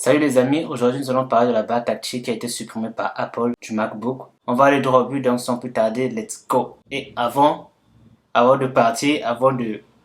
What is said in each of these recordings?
Salut les amis, aujourd'hui nous allons parler de la barre tactile qui a été supprimée par Apple du MacBook. On va aller droit au but, donc sans plus tarder, let's go. Et avant de partir,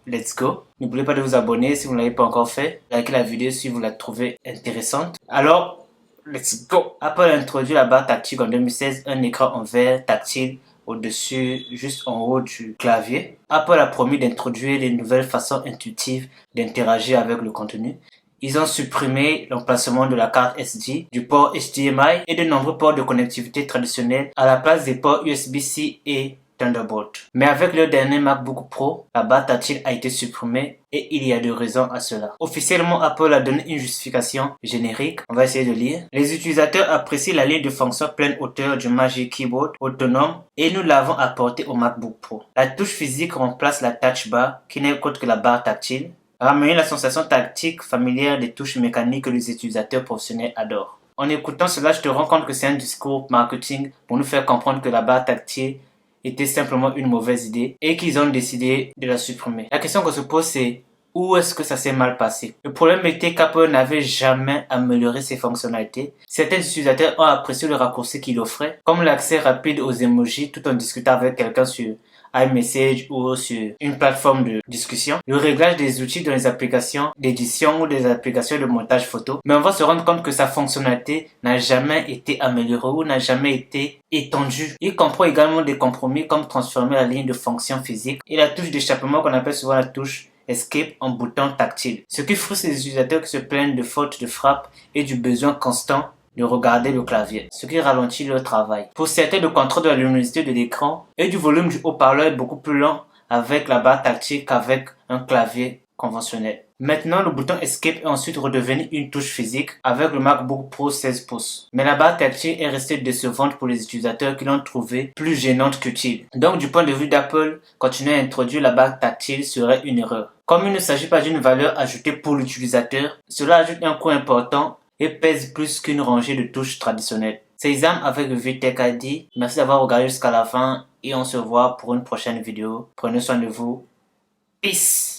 let's go, n'oubliez pas de vous abonner si vous ne l'avez pas encore fait. Likez la vidéo si vous la trouvez intéressante. Alors, let's go. Apple a introduit la barre tactile en 2016, un écran en verre tactile au-dessus, juste en haut du clavier. Apple a promis d'introduire des nouvelles façons intuitives d'interagir avec le contenu. Ils ont supprimé l'emplacement de la carte SD, du port HDMI et de nombreux ports de connectivité traditionnels à la place des ports USB-C et Thunderbolt. Mais avec le dernier MacBook Pro, la barre tactile a été supprimée et il y a deux raisons à cela. Officiellement, Apple a donné une justification générique. On va essayer de lire. Les utilisateurs apprécient la ligne de fonction pleine hauteur du Magic Keyboard autonome et nous l'avons apporté au MacBook Pro. La touche physique remplace la touch bar qui n'est qu'autre que la barre tactile. Ramener la sensation tactique familière des touches mécaniques que les utilisateurs professionnels adorent. En écoutant cela, je te rends compte que c'est un discours marketing pour nous faire comprendre que la barre tactile était simplement une mauvaise idée et qu'ils ont décidé de la supprimer. La question qu'on se pose, c'est où est-ce que ça s'est mal passé? Le problème était qu'Apple n'avait jamais amélioré ses fonctionnalités. Certains utilisateurs ont apprécié le raccourci qu'il offrait, comme l'accès rapide aux emojis tout en discutant avec quelqu'un sur iMessage ou sur une plateforme de discussion, le réglage des outils dans les applications d'édition ou des applications de montage photo. Mais on va se rendre compte que sa fonctionnalité n'a jamais été améliorée ou n'a jamais été étendue. Il comprend également des compromis comme transformer la ligne de fonction physique et la touche d'échappement qu'on appelle souvent la touche Escape en bouton tactile. Ce qui frustre les utilisateurs qui se plaignent de fautes de frappe et du besoin constant de regarder le clavier, ce qui ralentit leur travail. Pour certains, le contrôle de la luminosité de l'écran et du volume du haut-parleur est beaucoup plus lent avec la barre tactile qu'avec un clavier conventionnel. Maintenant, le bouton Escape est ensuite redevenu une touche physique avec le MacBook Pro 16 pouces. Mais la barre tactile est restée décevante pour les utilisateurs qui l'ont trouvée plus gênante qu'utile. Donc, du point de vue d'Apple, continuer à introduire la barre tactile serait une erreur. Comme il ne s'agit pas d'une valeur ajoutée pour l'utilisateur, cela ajoute un coût important et pèse plus qu'une rangée de touches traditionnelles. C'est Isam avec VTech ID. Merci d'avoir regardé jusqu'à la fin et on se voit pour une prochaine vidéo. Prenez soin de vous. Peace!